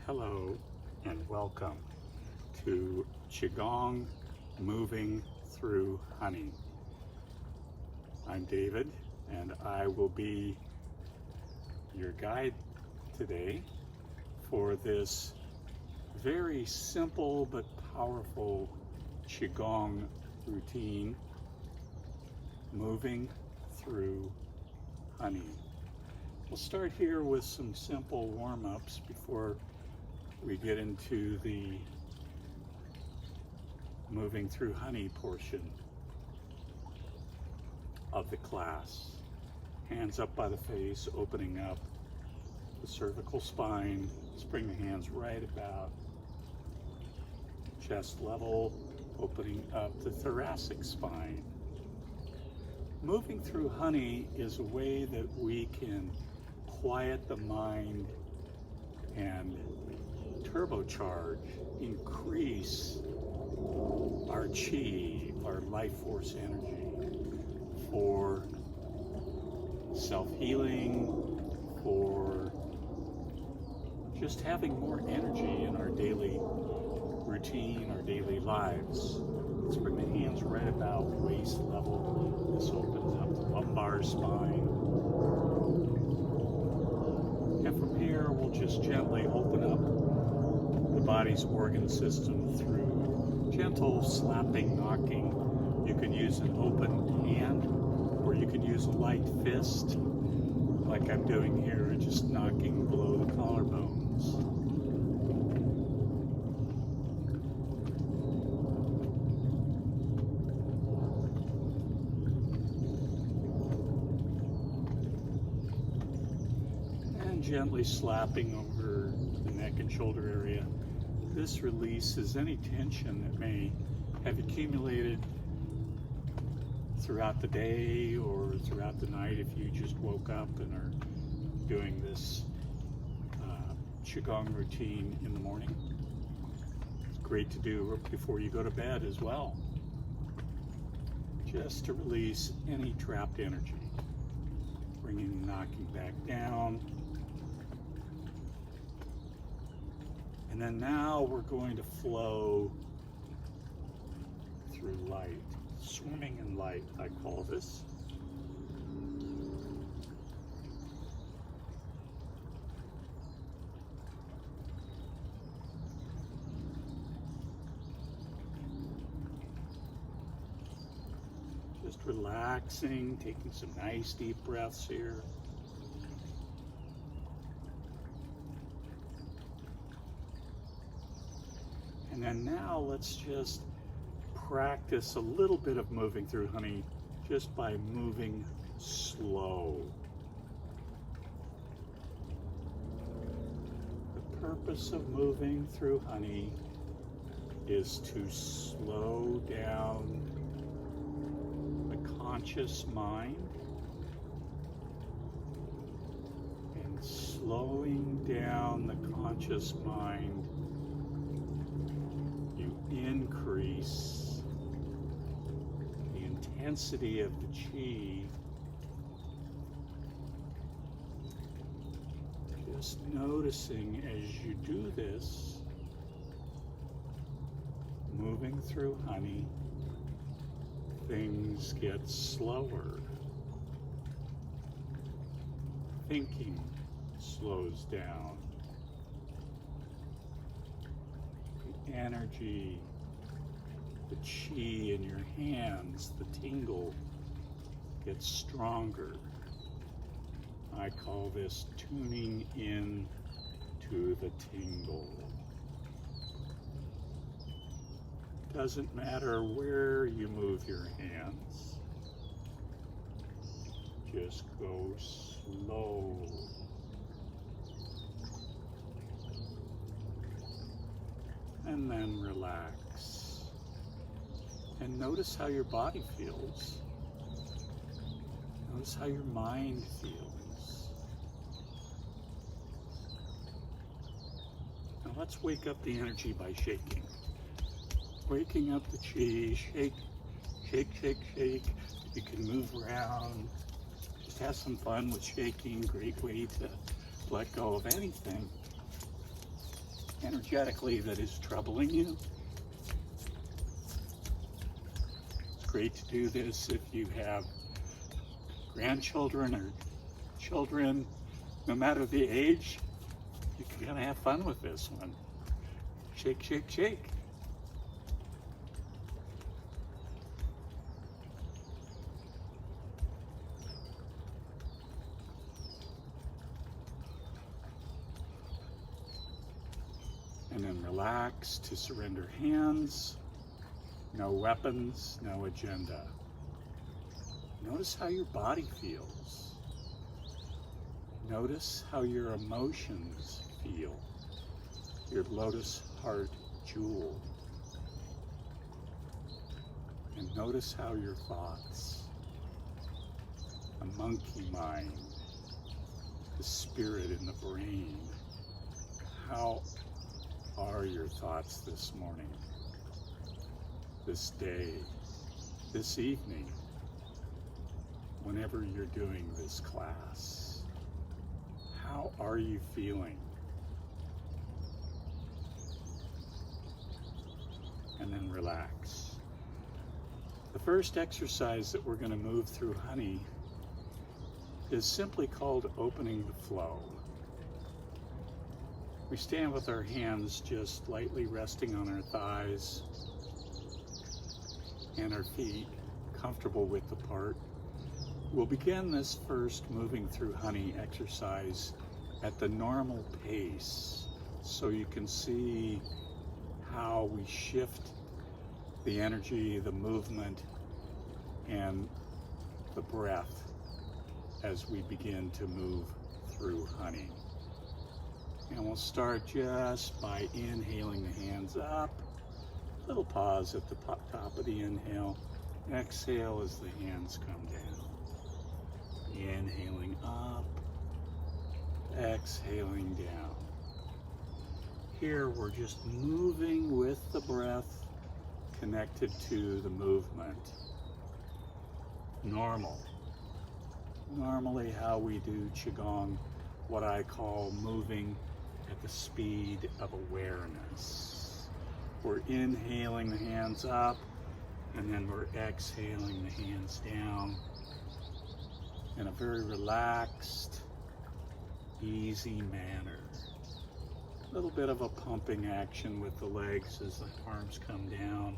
Hello and welcome to Qigong Moving Through Honey. I'm David and I will be your guide today for this very simple but powerful Qigong routine, moving through honey. We'll start here with some simple warm-ups before we get into the moving through honey portion of the class. Hands up by the face, opening up the cervical spine. Let's bring the hands right about chest level, opening up the thoracic spine. Moving through honey is a way that we can quiet the mind and turbocharge, increase our chi, our life force energy for self-healing, for just having more energy in our daily routine, our daily lives. Let's bring the hands right about waist level. This opens up the lumbar spine. And from here, we'll just gently open up the body's organ system through gentle slapping, knocking. You can use an open hand, or you can use a light fist, like I'm doing here, just knocking below the collarbones. And gently slapping over the neck and shoulder area. This releases any tension that may have accumulated throughout the day or throughout the night if you just woke up and are doing this Qigong routine in the morning. It's great to do before you go to bed as well, just to release any trapped energy. Bringing the knocking back down. And then now we're going to flow through light. Swimming in light, I call this. Just relaxing, taking some nice deep breaths here. And then now let's just practice a little bit of moving through honey just by moving slow. The purpose of moving through honey is to slow down the conscious mind, and slowing down the conscious mind, you increase the intensity of the chi. Just noticing as you do this, moving through honey, things get slower. Thinking slows down. The energy, the chi in your hands, the tingle gets stronger. I call this tuning in to the tingle. Doesn't matter where you move your hands, just go slow. And then relax. And notice how your body feels. Notice how your mind feels. Now let's wake up the energy by shaking. Waking up the chi, shake, shake, shake, shake. You can move around. Just have some fun with shaking. Great way to let go of anything. energetically that is troubling you. It's great to do this if you have grandchildren or children, no matter the age. You can kind of have fun with this one. Shake, shake, shake. And then relax to surrender hands. No weapons, no agenda. Notice how your body feels. Notice how your emotions feel. Your lotus heart jewel. And notice how your thoughts, a monkey mind, the spirit in the brain, how are your thoughts this morning, this day, this evening, whenever you're doing this class? How are you feeling? And then relax. The first exercise that we're going to move through honey is simply called opening the flow. We stand with our hands just lightly resting on our thighs and our feet comfortable width apart. We'll begin this first moving through honey exercise at the normal pace so you can see how we shift the energy, the movement, and the breath as we begin to move through honey. And we'll start just by inhaling the hands up. Little pause at the top of the inhale. Exhale as the hands come down. Inhaling up. Exhaling down. Here we're just moving with the breath connected to the movement. Normally how we do Qigong, what I call moving at the speed of awareness. We're inhaling the hands up, and then we're exhaling the hands down in a very relaxed, easy manner. A little bit of a pumping action with the legs as the arms come down.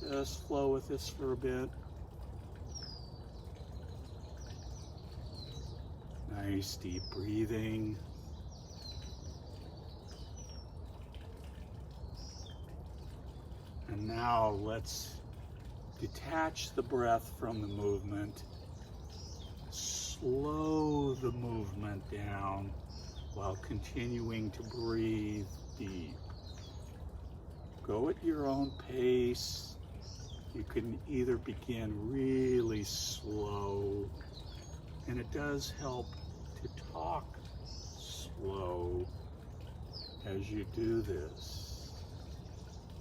Just flow with this for a bit. Nice deep breathing. And now let's detach the breath from the movement. Slow the movement down while continuing to breathe deep. Go at your own pace. You can either begin really slow, and it does help to talk slow as you do this.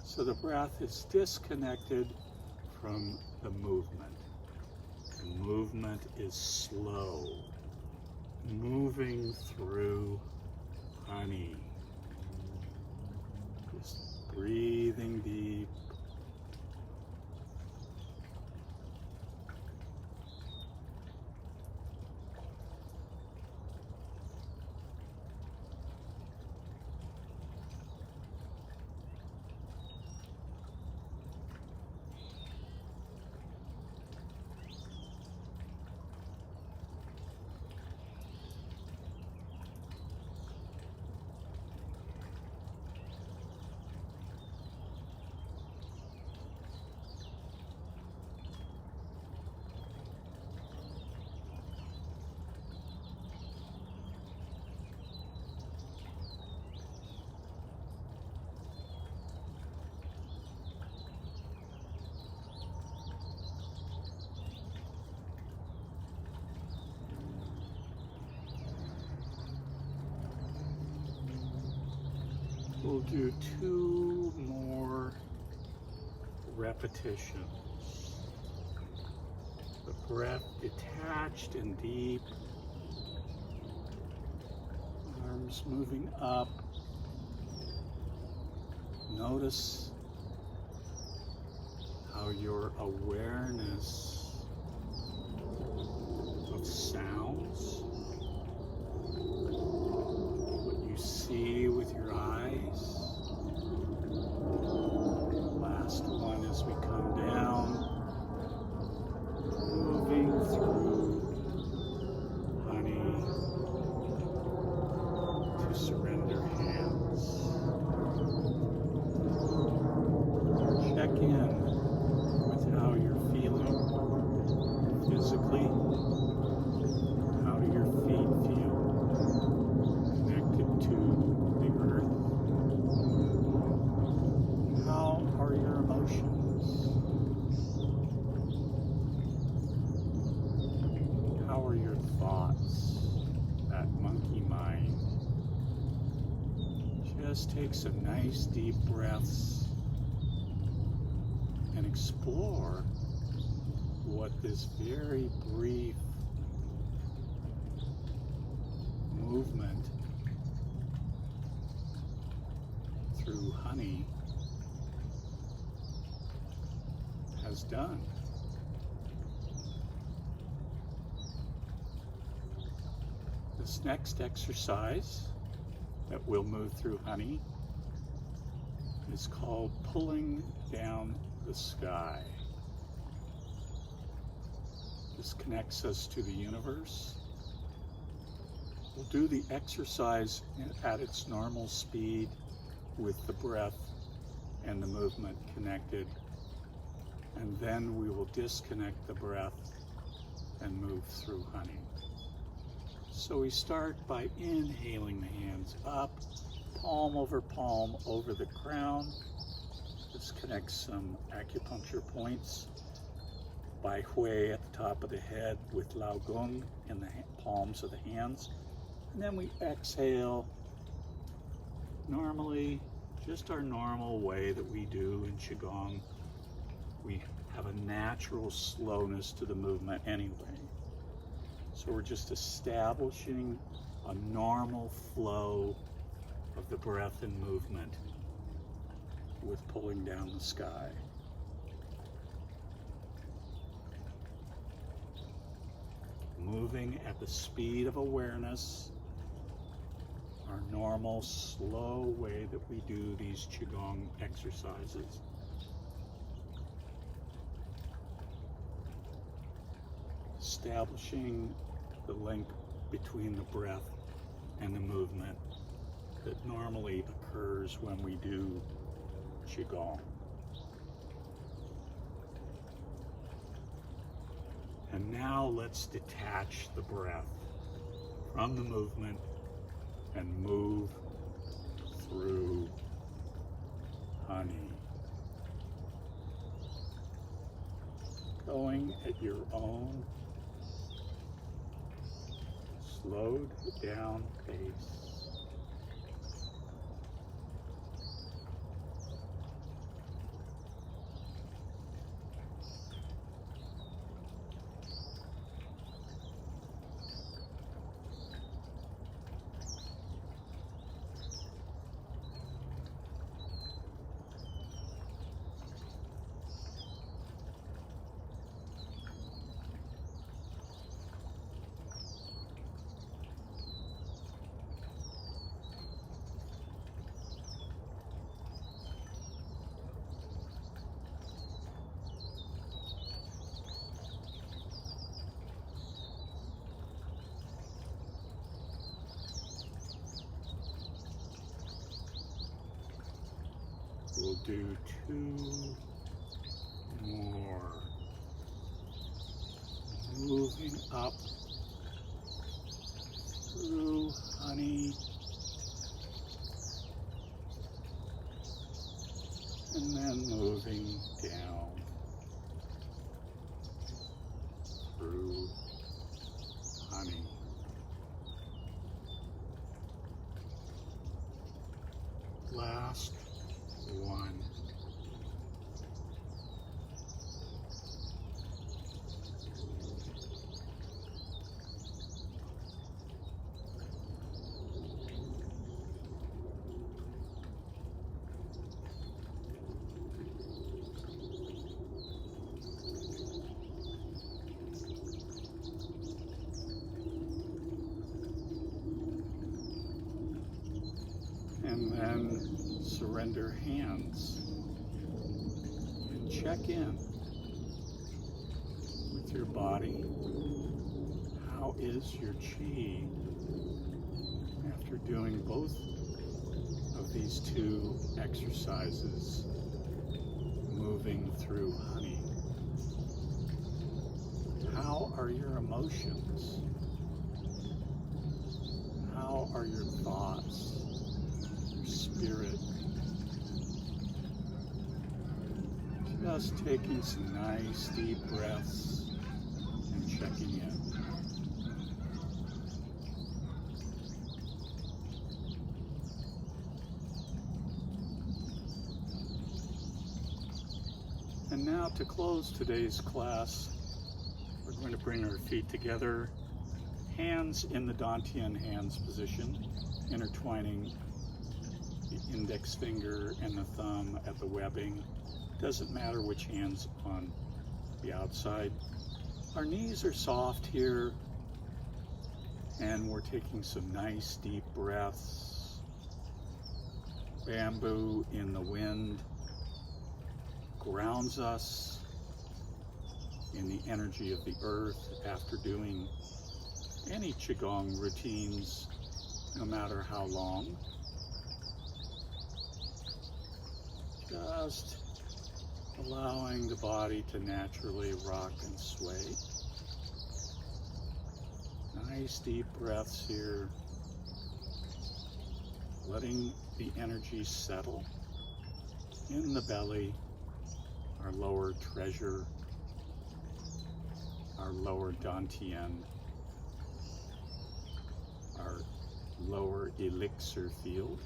So the breath is disconnected from the movement. The movement is slow, moving through honey. Just breathing deep. We'll do 2 more repetitions. The breath detached and deep. All arms moving up. Notice how your awareness of sounds, what you see with your eyes. Last one as we come down, moving through honey to surrender hands. Check in with how you're feeling physically. How do your feet feel connected to the earth? How are your emotions? How are your thoughts? That monkey mind. Just take some nice deep breaths and explore what this very brief movement through honey has done. This next exercise that we'll move through honey is called pulling down the sky. This connects us to the universe. We'll do the exercise at its normal speed with the breath and the movement connected, and then we will disconnect the breath and move through honey. So we start by inhaling the hands up, palm over the crown. This connects some acupuncture points. Bai Hui at the top of the head with Lao Gong in the palms of the hands. And then we exhale normally, just our normal way that we do in Qigong. We have a natural slowness to the movement anyway. So we're just establishing a normal flow of the breath and movement with pulling down the sky. Moving at the speed of awareness, our normal slow way that we do these Qigong exercises. Establishing the link between the breath and the movement that normally occurs when we do Qigong. And now let's detach the breath from the movement and move through honey. Going at your own slowed down pace. We'll do 2 more. Moving up through honey. And then moving down through honey. Last one. surrender hands and check in with your body. How is your chi after doing both of these two exercises, moving through honey? How are your emotions? How are your thoughts, your spirit? Just taking some nice deep breaths and checking in. And now to close today's class, we're going to bring our feet together, hands in the Dantian hands position, intertwining the index finger and the thumb at the webbing. Doesn't matter which hand's on the outside. Our knees are soft here, and we're taking some nice deep breaths. Bamboo in the wind grounds us in the energy of the earth after doing any Qigong routines, no matter how long. Just allowing the body to naturally rock and sway. Nice deep breaths here, letting the energy settle in the belly, our lower treasure, our lower Dantian, our lower elixir field.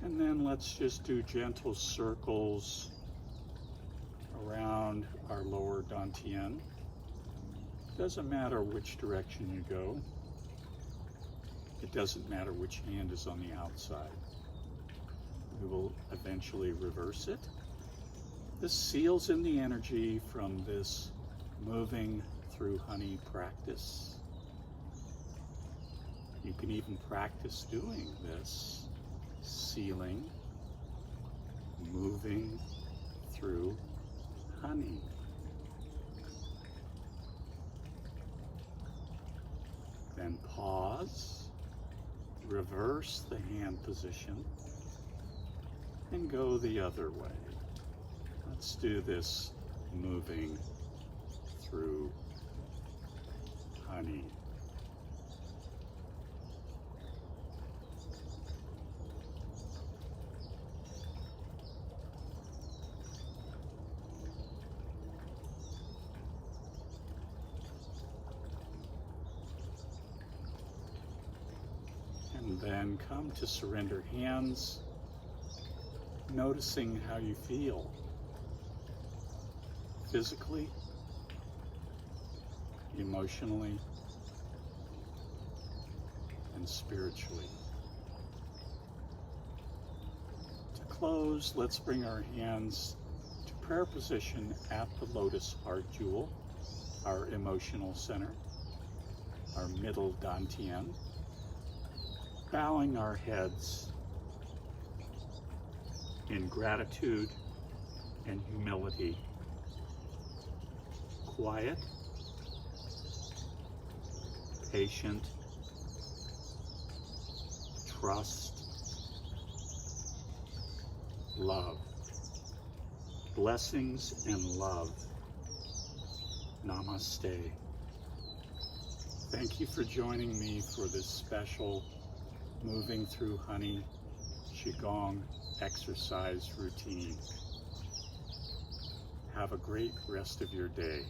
And then let's just do gentle circles around our lower Dantian. Doesn't matter which direction you go. It doesn't matter which hand is on the outside. We will eventually reverse it. This seals in the energy from this moving through honey practice. You can even practice doing this, sealing, moving through honey. Then pause, reverse the hand position, and go the other way. Let's do this moving through honey. And then come to surrender hands, noticing how you feel physically, emotionally, and spiritually. To close, let's bring our hands to prayer position at the lotus heart jewel, our emotional center, our middle Dantian. Bowing our heads in gratitude and humility. Quiet, patient, trust, love. Blessings and love. Namaste. Thank you for joining me for this special moving through honey Qigong exercise routine. Have a great rest of your day.